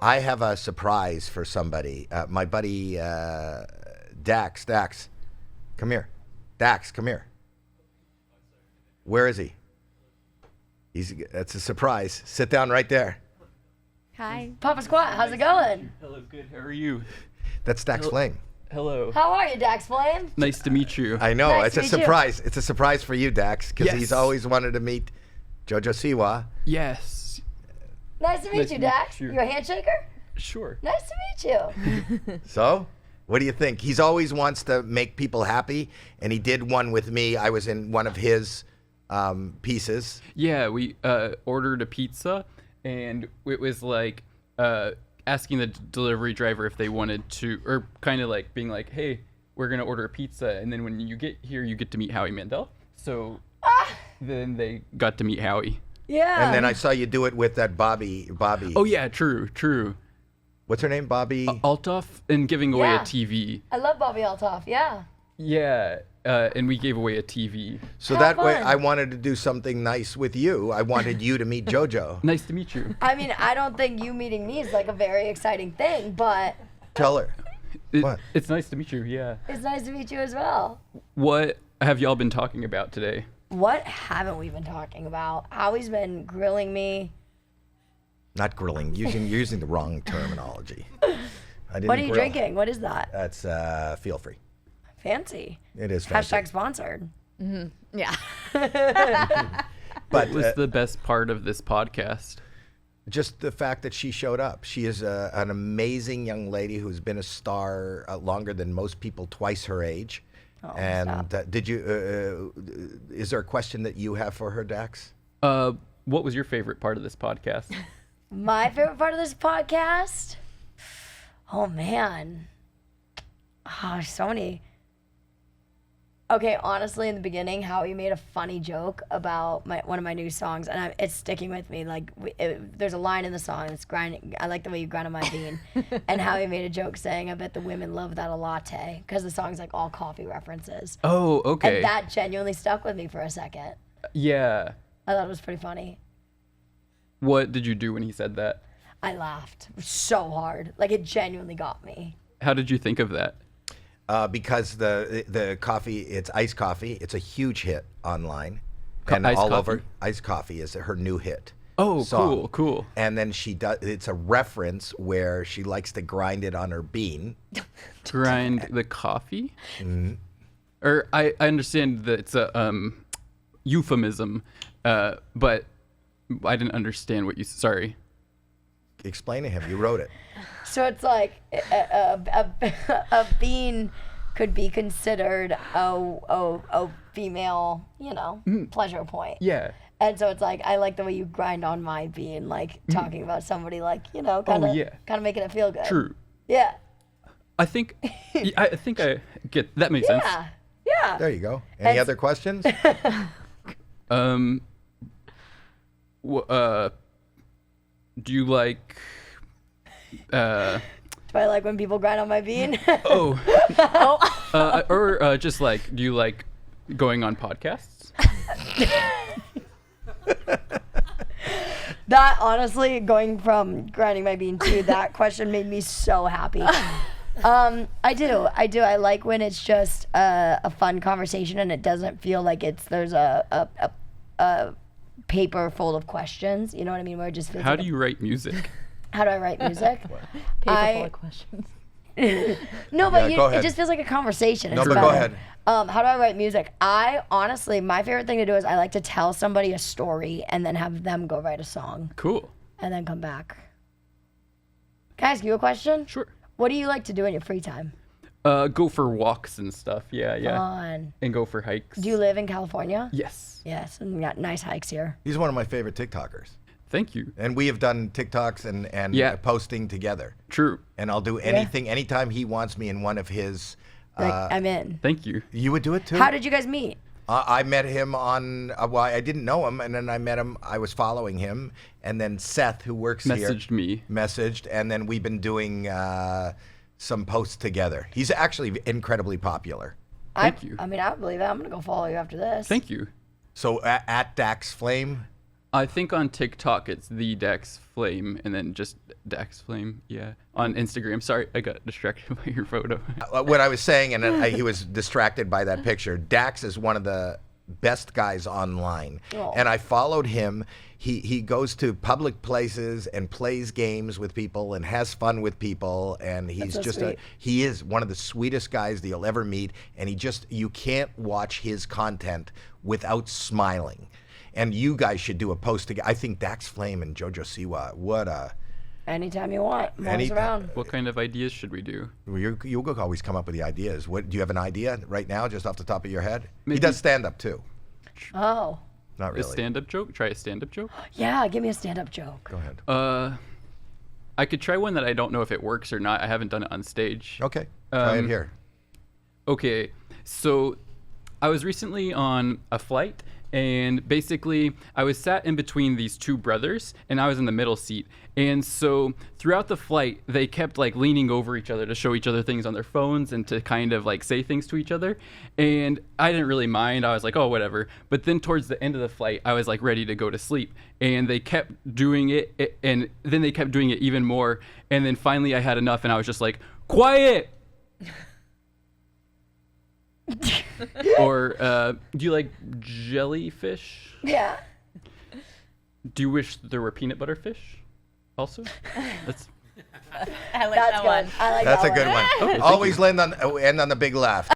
I have a surprise for somebody. My buddy Dax, come here. Dax, come here. Where is he? That's a surprise. Sit down right there. Hi. Papa Squat, how's it going? Hello, good. How are you? That's Dax Flame. Hello. How are you, Dax Flame? Nice to meet you. I know. Nice It's to a meet you. surprise. It's a surprise for you, Dax, because Yes. he's always wanted to meet JoJo Siwa. Yes. Nice to meet Nice you, to meet Dax. you. You a handshaker? Sure. Nice to meet you. So, what do you think? He's always wants to make people happy, and he did one with me. I was in one of his pieces. Yeah, we ordered a pizza, and it was like asking the delivery driver if they wanted to, or kind of like being like, hey, we're going to order a pizza. And then when you get here, you get to meet Howie Mandel. So then they got to meet Howie. Yeah. And then I saw you do it with that Bobby. Oh, yeah, true. What's her name? Bobby? Altoff, and giving away Yeah. a TV. I love Bobby Altoff, yeah. Yeah, and we gave away a TV. So How that way, fun. I wanted to do something nice with you. I wanted you to meet JoJo. Nice to meet you. I mean, I don't think you meeting me is like a very exciting thing, but Tell her. What? It's nice to meet you, yeah. it's nice to meet you as well. What have y'all been talking about today? What haven't we been talking about? Howie's been grilling me. Not grilling. You're using the wrong terminology. I didn't What are you grill. drinking? What is that? That's feel free. Fancy. It is fancy. Hashtag sponsored. Yeah. But What was the best part of this podcast? just the fact that she showed up. She is an amazing young lady who's been a star longer than most people, twice her age. Oh, And stop. did you? Is there a question that you have for her, Dax? What was your favorite part of this podcast? My favorite part of this podcast? Oh, man. Oh, so many. Okay, honestly, in the beginning, Howie made a funny joke about one of my new songs, and it's sticking with me. Like, there's a line in the song that's grinding. I like the way you grind on my bean. And Howie made a joke saying, "I bet the women love that a latte," because the song's like all coffee references. Oh, okay. And that genuinely stuck with me for a second. Yeah. I thought it was pretty funny. What did you do when he said that? I laughed so hard. Like, it genuinely got me. How did you think of that? Because the coffee, it's iced coffee. It's a huge hit online, and Iced all coffee? over. Iced coffee is her new hit. Oh, song. cool. And then she does. It's a reference where she likes to grind it on her bean. Grind the coffee? Or I understand that it's a euphemism, but I didn't understand what you. Sorry. Explain to him. You wrote it. So it's like a bean could be considered a female, pleasure point. Yeah. And so it's like, I like the way you grind on my bean, like talking about somebody, like, kind of yeah. kind of making it feel good. True. Yeah. I think I get that makes sense. Yeah. Yeah. There you go. Any It's- other questions? Do you like? Do I like when people grind on my bean? Or just like, do you like going on podcasts? That, honestly, going from grinding my bean to that question made me so happy. I do. I like when it's just a fun conversation and it doesn't feel like there's a paper full of questions. You know what I mean? Where it just feels How like do you write music? How do I write music? Paper full of questions. No, but Yeah, go it ahead. just feels like a conversation. No, It's but go better. ahead. How do I write music? I honestly, my favorite thing to do is I like to tell somebody a story and then have them go write a song Cool. and then come back. Can I ask you a question? Sure. What do you like to do in your free time? Go for walks and stuff. Yeah. Fun. And go for hikes. Do you live in California? Yes. Yes, and we got nice hikes here. He's one of my favorite TikTokers. Thank you. And we have done TikToks and Yeah. posting together. True. And I'll do anything, anytime he wants me in one of his. Like, I'm in. Thank you. You would do it too? How did you guys meet? I met him on, well, I didn't know him, and then I met him, I was following him, and then Seth, who works here. Messaged me. Messaged, and then we've been doing some posts together. He's actually incredibly popular. Thank you. I mean, I would believe it. I'm going to go follow you after this. Thank you. So at Dax Flame I think on TikTok it's the Dax Flame and then just Dax Flame. Yeah. On Instagram. Sorry, I got distracted by your photo. What I was saying, and then he was distracted by that picture. Dax is one of the best guys online, and I followed him. He goes to public places and plays games with people and has fun with people, and he's so just sweet. he is one of the sweetest guys that you'll ever meet, and you can't watch his content without smiling. And you guys should do a post together. I think Dax Flame and JoJo Siwa, what a... Anytime you want. I'm always around. What kind of ideas should we do? You'll always come up with the ideas. What do you have an idea right now, just off the top of your head? He Maybe- does stand-up, too. Oh. Not A really. stand-up joke? Try a stand-up joke? Yeah, give me a stand-up joke. Go ahead. I could try one that I don't know if it works or not. I haven't done it on stage. Okay, try it Um, here. Okay, so I was recently on a flight, and basically I was sat in between these two brothers, and I was in the middle seat. And so throughout the flight, they kept like leaning over each other to show each other things on their phones and to kind of like say things to each other. And I didn't really mind. I was like, oh, whatever. But then towards the end of the flight, I was like ready to go to sleep, and they kept doing it, and then they kept doing it even more. And then finally I had enough, and I was just like, quiet. Or do you like jellyfish? Yeah. Do you wish there were peanut butter fish? Also, that's I like That's that good. one. I like That's that a good one. thank Always end on the big laugh.